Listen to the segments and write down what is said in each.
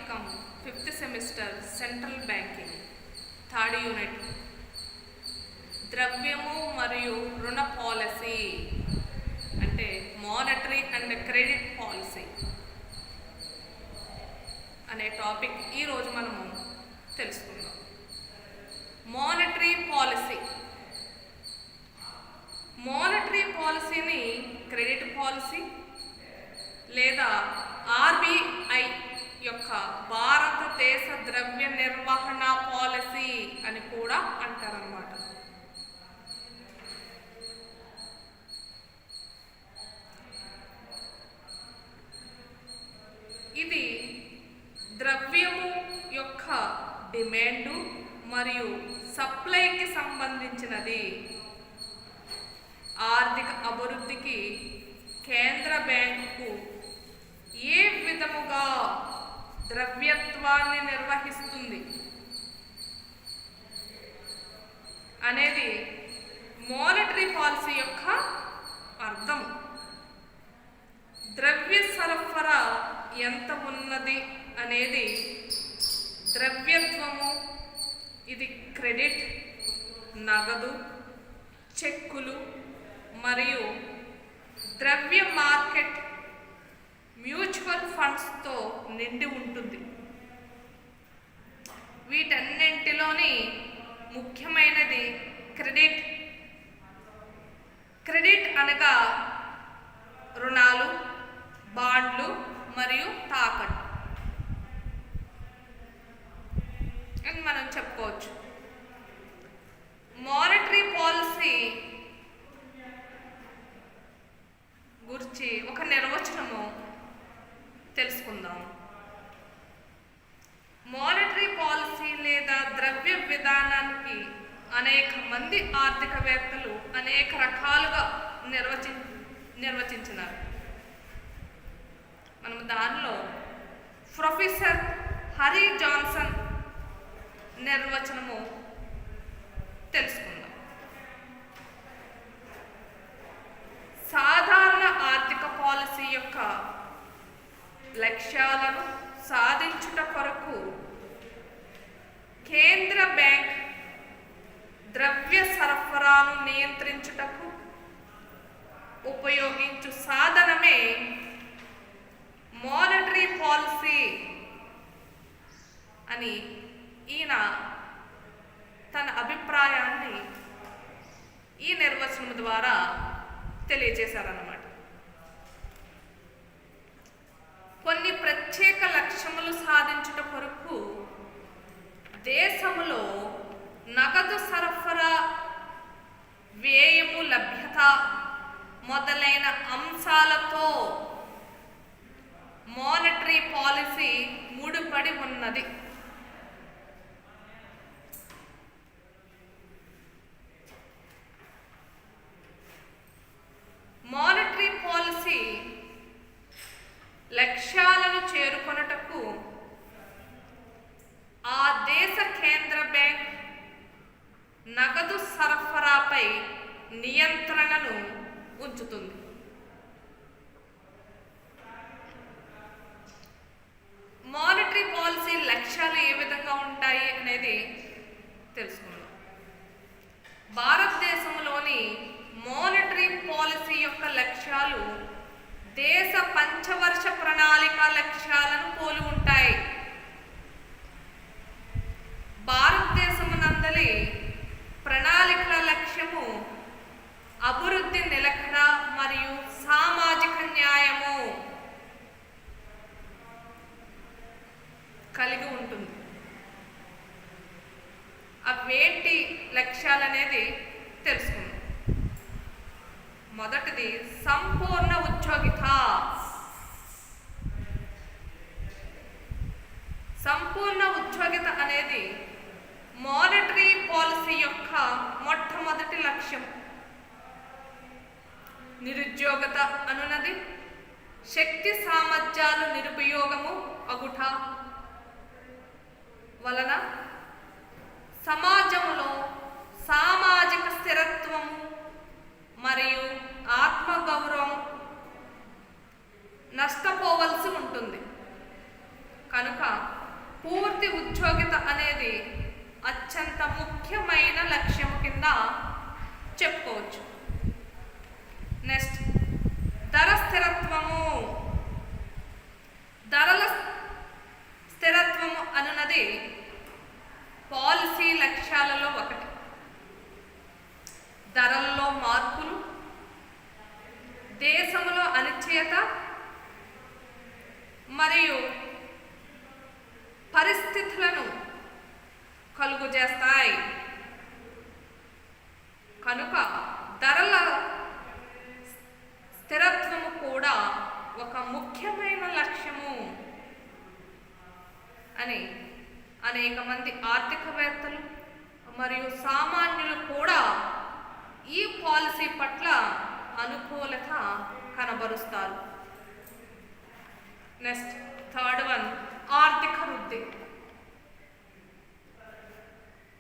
BCom 5th semester central banking third unit ద్రవ్యము మరియు రుణ పాలసీ అంటే మానిటరీ అండ్ క్రెడిట్ పాలసీ అనే టాపిక్ ఈరోజు మనము తెలుసుకుందాం. మానిటరీ పాలసీని క్రెడిట్ పాలసీ లేదా RBI యొక్క భారతదేశ ద్రవ్య నిర్వహణ పాలసీ అని కూడా అంటారన్నమాట. ఇది ద్రవ్యము యొక్క డిమాండు మరియు సప్లైకి సంబంధించినది. ఆర్థిక అభివృద్ధికి కేంద్ర బ్యాంకు ఏ విధముగా ద్రవ్యత్వాన్ని నిర్వహిస్తుంది అనేది మానిటరీ పాలసీ యొక్క అర్థం. ద్రవ్య సరఫరా ఎంత ఉన్నది అనేది ద్రవ్యత్వము, ఇది క్రెడిట్, నగదు, చెక్కులు మరియు ద్రవ్య మార్కెట్ మ్యూచువల్ ఫండ్స్తో నిండి ఉంటుంది. వీటన్నింటిలోని ముఖ్యమైనది క్రెడిట్. క్రెడిట్ అనగా రుణాలు, బాండ్లు మరియు తాకట్టు అని మనం చెప్పుకోవచ్చు. మానిటరీ పాలసీ గురించి ఒక నిర్వచనము తెలుసుకుందాం. మానిటరీ పాలసీ లేదా ద్రవ్య విధానానికి అనేక మంది ఆర్థికవేత్తలు అనేక రకాలుగా నిర్వచించినారు. మనం దానిలో ప్రొఫెసర్ హరి జాన్సన్ నిర్వచనము తెలుసుకుందాం. సాధారణ ఆర్థిక పాలసీ యొక్క లక్ష్యాలను సాధించుట కొరకు కేంద్ర బ్యాంక్ ద్రవ్య సరఫరాను నియంత్రించుటకు ఉపయోగించు సాధనమే మానిటరీ పాలసీ అని ఈయన తన అభిప్రాయాన్ని ఈ నిర్వచనం ద్వారా తెలియజేశారన్నమాట. కొన్ని ప్రత్యేక లక్ష్యములు సాధించుట కొరకు దేశములో నగదు సరఫరా, వ్యయము లభ్యత మొదలైన అంశాలతో మానిటరీ పాలసీ ముడిపడి ఉన్నది. మానిటరీ పాలసీ లక్ష్యాలను చేరుకొనుటకు ఆ దేశ కేంద్ర బ్యాంక్ నగదు సరఫరాపై నియంత్రణను ఉంచుతుంది. మానిటరీ పాలసీ లక్ష్యాలు ఏ విధంగా ఉంటాయి అనేది తెలుసుకుందాం. భారతదేశంలోని మానిటరీ పాలసీ యొక్క లక్ష్యాలు దేశ పంచవర్ష ప్రణాళిక లక్ష్యాలను పోలి ఉంటాయి. భారతదేశమునందలి ప్రణాళికల లక్ష్యము అభివృద్ధి, నిలకడ మరియు సామాజిక న్యాయము కలిగి ఉంటుంది. అవేంటి లక్ష్యాలనేది తెలుసుకుందాం. మొదటిది సంపూర్ణ ఉద్యోగిత. సంపూర్ణ ఉద్యోగిత అనేది మానిటరీ పాలసీ యొక్క మొట్టమొదటి లక్ష్యం. నిరుద్యోగత అనున్నది శక్తి సామర్థ్యాలు నిరుపయోగము అగుట వలన సమాజంలో సామాజిక స్థిరత్వము మరియు ఆత్మగౌరవం నష్టపోవలసి ఉంటుంది. కనుక పూర్తి ఉద్యోగిత అనేది అత్యంత ముఖ్యమైన లక్ష్యం కింద చెప్పుకోవచ్చు. నెక్స్ట్, ధర స్థిరత్వము. ధరల స్థిరత్వము అనున్నది పాలసీ లక్ష్యాలలో ఒకటి. ధరల్లో మార్పులు దేశంలో అనిశ్చయత మరియు పరిస్థితులను కలుగజేస్తాయి. కనుక ధరల స్థిరత్వము కూడా ఒక ముఖ్యమైన లక్ష్యము అని అనేక మంది ఆర్థికవేత్తలు మరియు సామాన్యులు కూడా ఈ పాలసీ పట్ల అనుకూలత కనబరుస్తారు. నెక్స్ట్, థర్డ్ వన్, ఆర్థిక వృద్ధి.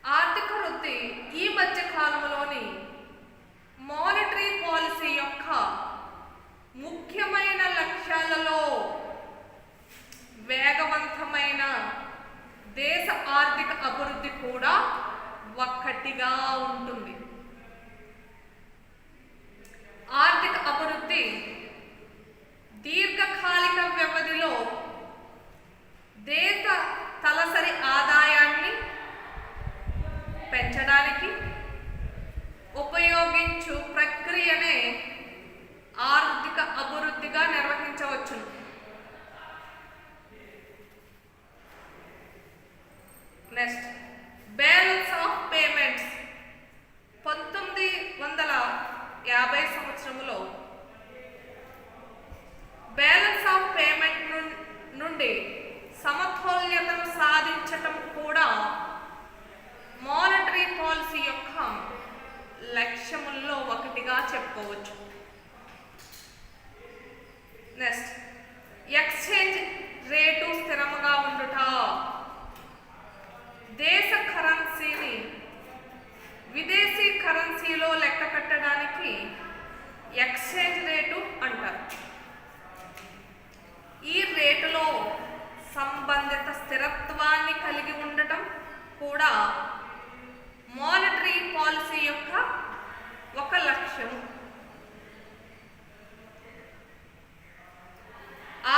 ఆర్థిక వృద్ధి ఈ మధ్య కాలంలోని మానిటరీ పాలసీ యొక్క ముఖ్యమైన లక్ష్యాలలో వేగవంతమైన దేశ ఆర్థిక అభివృద్ధి కూడా ఒక్కటిగా ఉంటుంది. ఆర్థిక అభివృద్ధి దీర్ఘకాలిక వ్యవధిలో దేశ తలసరి ఆదాయాన్ని పెంచడానికి ఉపయోగించు ప్రక్రియనే ఆర్థిక అభివృద్ధిగా నిర్వహించవచ్చును. Next, balance of payments. 1950 సంవత్సరంలో బ్యాలెన్స్ ఆఫ్ పేమెంట్ నుండి సమతుల్యతను సాధించటం కూడా మానిటరీ పాలసీ యొక్క లక్ష్యముల్లో ఒకటిగా చెప్పుకోవచ్చు. నెక్స్ట్, ఎక్స్చేంజ్ రేటు స్థిరముగా ఉండుట. దేశ కరెన్సీని విదేశీ కరెన్సీలో లెక్క పెట్టడానికి ఎక్స్చేంజ్ రేటు అంటారు. ఈ రేటులో సంబంధిత స్థిరత్వాన్ని కలిగి ఉండటం కూడా మానిటరీ పాలసీ యొక్క ఒక లక్ష్యం.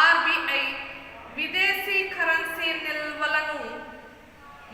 ఆర్బిఐ విదేశీ కరెన్సీ నిల్వలను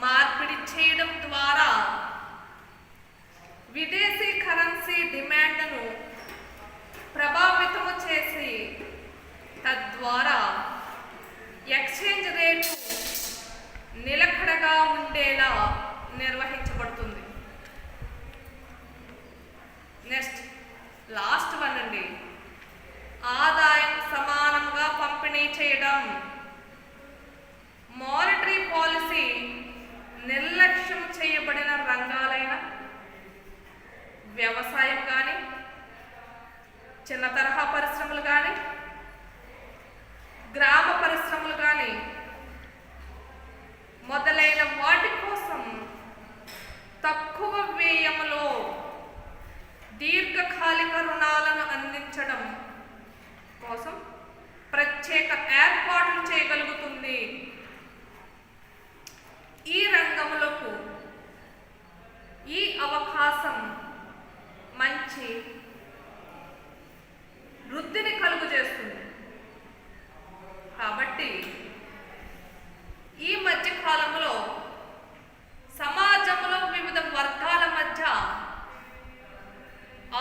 మార్పిడి చేయడం ద్వారా విదేశీ కరెన్సీ డిమాండ్ను ప్రభావితము చేసి తద్వారా ఎక్స్చేంజ్ రేటు నిలకడగా ఉండేలా నిర్వహించబడుతుంది. నెక్స్ట్, లాస్ట్ వన్ అండి, ఆదాయం సమానంగా పంపిణీ చేయడం. మానిటరీ పాలసీ నిర్లక్ష్యం చేయబడిన రంగాలైన వ్యవసాయం కానీ, చిన్న తరహా పరిశ్రమలు కానీ, గ్రామ పరిశ్రమలు కానీ మొదలైన వాటి కోసం తక్కువ వ్యయములో దీర్ఘకాలిక రుణాలను అందించడం కోసం ప్రత్యేక ఏర్పాట్లు చేయగలుగుతుంది. ఈ రంగములకు ఈ అవకాశం మంచి వృద్ధిని కలుగజేస్తుంది. కాబట్టి ఈ మధ్య కాలంలో సమాజంలో వివిధ వర్గాల మధ్య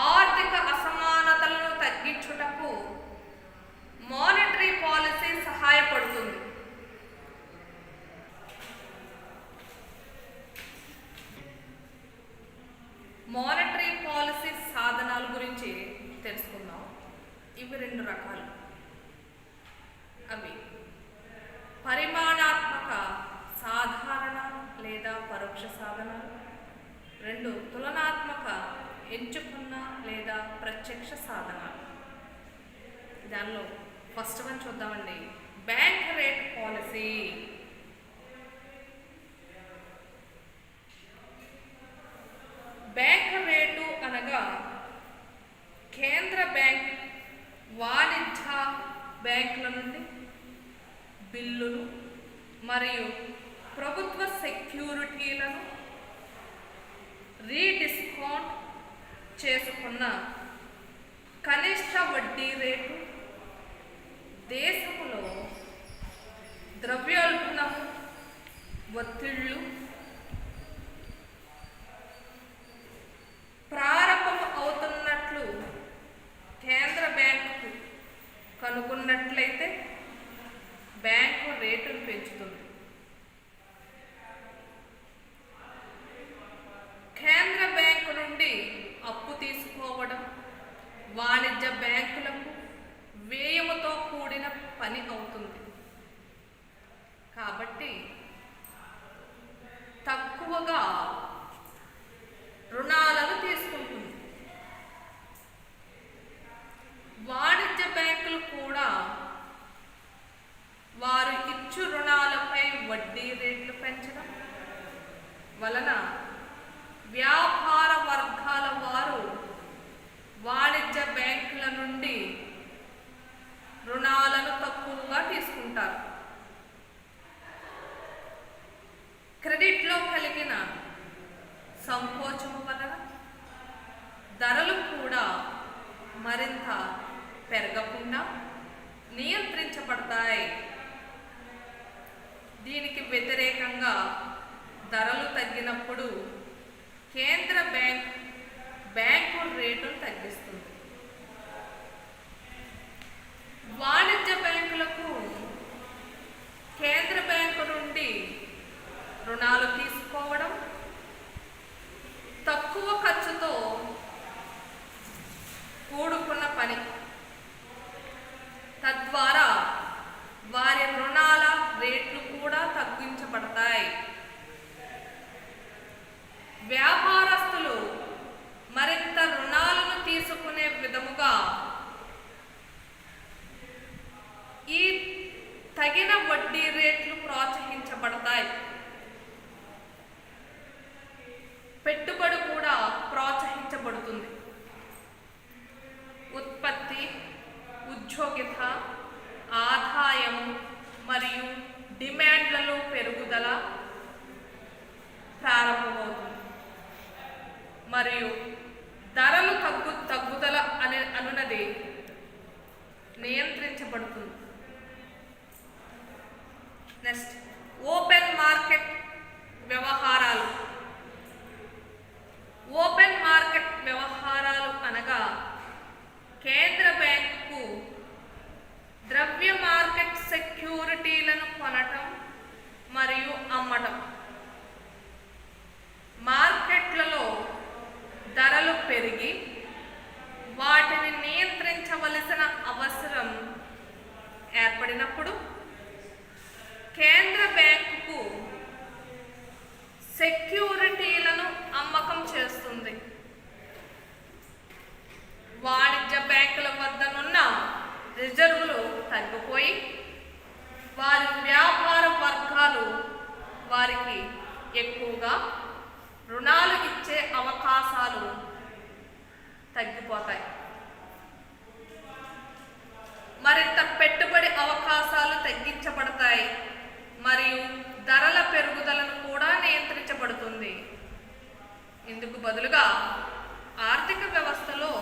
ఆర్థిక అసమానతలను తగ్గించుటకు మానిటరీ పాలసీ సహాయపడుతుంది. మానిటరీ పాలసీ సాధనాల గురించి తెలుసుకుందాం. ఇవి 2 రకాలు. అవి పరిమాణాత్మక సాధారణ లేదా పరోక్ష సాధనాలు, 2 తులనాత్మక ఎంచుకున్న లేదా ప్రత్యక్ష సాధనాలు. దానిలో ఫస్ట్ వన్ చూద్దామండి, bank rate policy. Bank rate అనగా కేంద్ర బ్యాంక్ వాణిజ్య బ్యాంకుల నుండి బిల్లులు మరియు ప్రభుత్వ సెక్యూరిటీలను రీడిస్కౌంట్ చేసుకున్న కనిష్ట వడ్డీ రేటు దేశంలో ద్రవ్యోల్బణము ఒత్తిళ్లు ప్రారంభం అవుతున్నట్లు కేంద్ర బ్యాంకు కనుగొన్నట్లయితే బ్యాంకు రేటును పెంచుతుంది. కేంద్ర బ్యాంకు నుండి అప్పు తీసుకోవడం వాణిజ్య బ్యాంకులకు వ్యయముతో కూడిన పని అవుతుంది. కాబట్టి తక్కువగా రుణాలను తీసుకుంటుంది. వాణిజ్య బ్యాంకులు కూడా వారు ఇచ్చు రుణాలపై వడ్డీ రేట్లు పెంచడం వలన వ్యాపార వర్గాల వారు వాణిజ్య బ్యాంకుల నుండి రుణాలను తక్కువగా తీసుకుంటారు. క్రెడిట్లో కలిగిన సంకోచము వలన ధరలు కూడా మరింత పెరగకుండా నియంత్రించబడతాయి. దీనికి వ్యతిరేకంగా ధరలు తగ్గినప్పుడు కేంద్ర బ్యాంకు రేటును తగ్గిస్తుంది. వాణిజ్య బ్యాంకులకు కేంద్ర బ్యాంకు నుండి రుణాలు తీసుకోవడం తక్కువ ఖర్చుతో కూడుకున్న పని. తద్వారా వారి రుణాల రేట్లు కూడా తగ్గించబడతాయి. వ్యాపారస్తులు మరింత రుణాలను తీసుకునే విధముగా ఈ తగిన వడ్డీ రేట్లు ప్రోత్సహించబడతాయి. పెట్టుబడి కూడా ప్రోత్సహించబడుతుంది. ఉత్పత్తి, ఉద్యోగిత, ఆదాయం మరియు డిమాండ్లలో పెరుగుదల ప్రారంభమవుతుంది మరియు ధరలు తగ్గుదల అనున్నది నియంత్రించబడుతుంది. నెక్స్ట్, ఓపెన్ మార్కెట్ వ్యవహారాలు. ఓపెన్ మార్కెట్ వ్యవహారాలు అనగా కేంద్ర బ్యాంకు ద్రవ్య మార్కెట్ సెక్యూరిటీలను కొనటం మరియు అమ్మటం. మార్కెట్లలో ధరలు పెరిగి వాటిని నియంత్రించవలసిన అవసరం ఏర్పడినప్పుడు కేంద్ర బ్యాంకుకు సెక్యూరిటీలను అమ్మకం చేస్తుంది. వాణిజ్య బ్యాంకుల వద్దనున్న రిజర్వులు తగ్గిపోయి వారి వ్యాపార వర్గాలు వారికి ఎక్కువగా రుణాలు ఇచ్చే అవకాశాలు తగ్గిపోతాయి. మరింత పెట్టుబడి అవకాశాలు తగ్గించబడతాయి మరియు ధరల పెరుగుదలను కూడా నియంత్రించబడుతుంది. ఇందుకు బదులుగా ఆర్థిక వ్యవస్థలో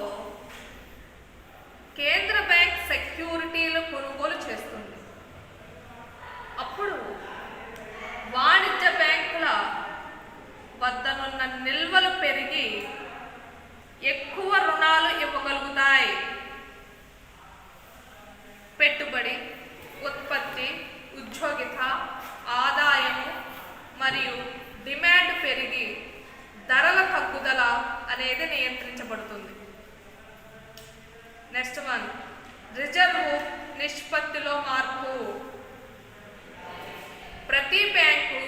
కేంద్ర బ్యాంక్ సెక్యూరిటీలు కొనుగోలు చేస్తుంది. అప్పుడు వాణిజ్య బ్యాంకుల వద్దనున్న నిల్వలు పెరిగి ఎక్కువ రుణాలు ఇవ్వగలుగుతాయి. పెట్టుబడి, ఉత్పత్తి, ఉద్యోగిత, ఆదాయము మరియు డిమాండ్ పెరిగి ధరల తగ్గుదల అనేది నియంత్రించబడుతుంది. నెక్స్ట్ వన్, రిజర్వు నిష్పత్తిలో మార్పు. ప్రతి బ్యాంకు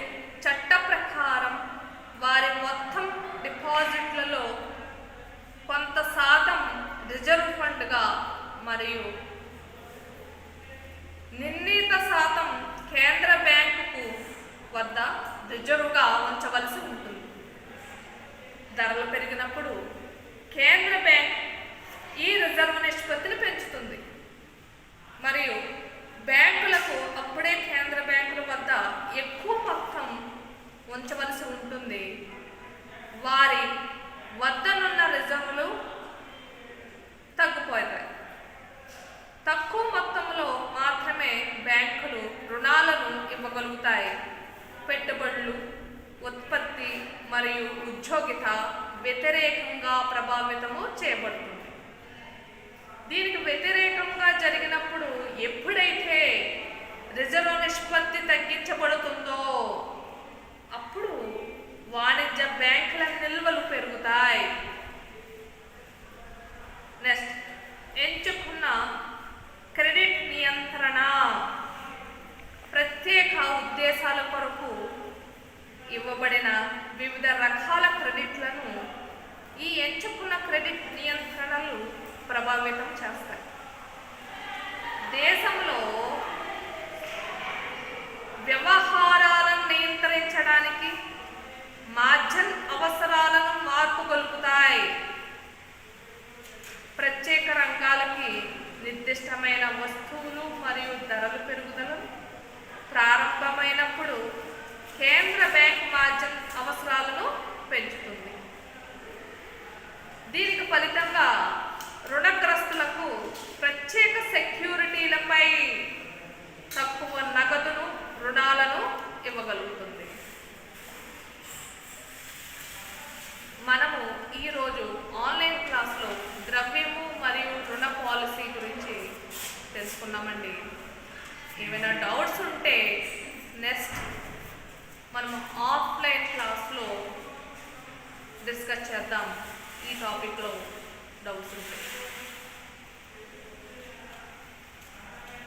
చట్ట ప్రకారం వారి మొత్తం డిపాజిట్లలో కొంత శాతం రిజర్వ్ ఫండ్గా మరియు నిర్ణీత శాతం కేంద్ర బ్యాంకుకు వద్ద రిజర్వుగా ఉంచవలసి ఉంటుంది. ధరలు పెరిగినప్పుడు కేంద్ర బ్యాంక్ ఈ రిజర్వ్ నిష్పత్తిని పెంచుతుంది మరియు బ్యాంకులకు అప్పుడే కేంద్ర బ్యాంకుల వద్ద తక్కువ మొత్తంలో మాత్రమే బ్యాంకులు రుణాలను ఇవ్వగలుగుతాయి. పెట్టుబడులు, ఉత్పత్తి మరియు ఉద్యోగిత వ్యతిరేకంగా ప్రభావితము చేయబడుతుంది. దీనికి వ్యతిరేకంగా జరిగినప్పుడు ఎప్పుడైతే రిజర్వ్ నిష్పత్తి తగ్గించబడుతుందో అప్పుడు వాణిజ్య బ్యాంకుల నిల్వలు పెరుగుతాయి. నెక్స్ట్, ఎంచుకున్న క్రెడిట్ నియంత్రణ. ప్రత్యేక ఉద్దేశాల కొరకు ఇవ్వబడిన వివిధ రకాల క్రెడిట్లను ఈ ఎంచుకున్న క్రెడిట్ నియంత్రణలు ప్రభావితం చేస్తాయి. దేశంలో వ్యవహారాలను నియంత్రించడానికి మార్జిన్ అవసరాలను మార్పుగొలుపుతాయి. ప్రత్యేక రంగాలకి నిర్దిష్టమైన వస్తువులు మరియు ధరల పెరుగుదల ప్రారంభమైనప్పుడు కేంద్ర బ్యాంక్ మార్జిన్ అవసరాలను పెంచుతుంది. దీనికి ఫలితంగా రుణగ్రస్తులకు ప్రత్యేక సెక్యూరిటీలపై తక్కువ నగదును రుణాలను ఇవ్వగలుగుతుంది. మనము ఈరోజు ఆన్లైన్ క్లాస్లో ద్రవ్యము మరియు రుణ పాలసీ గురించి తెలుసుకున్నామండి. ఏమైనా డౌట్స్ ఉంటే నెక్స్ట్ మనం ఆఫ్లైన్ క్లాస్లో డిస్కస్ చేద్దాం. ఈ టాపిక్లో డౌట్స్ ఉంటాయి.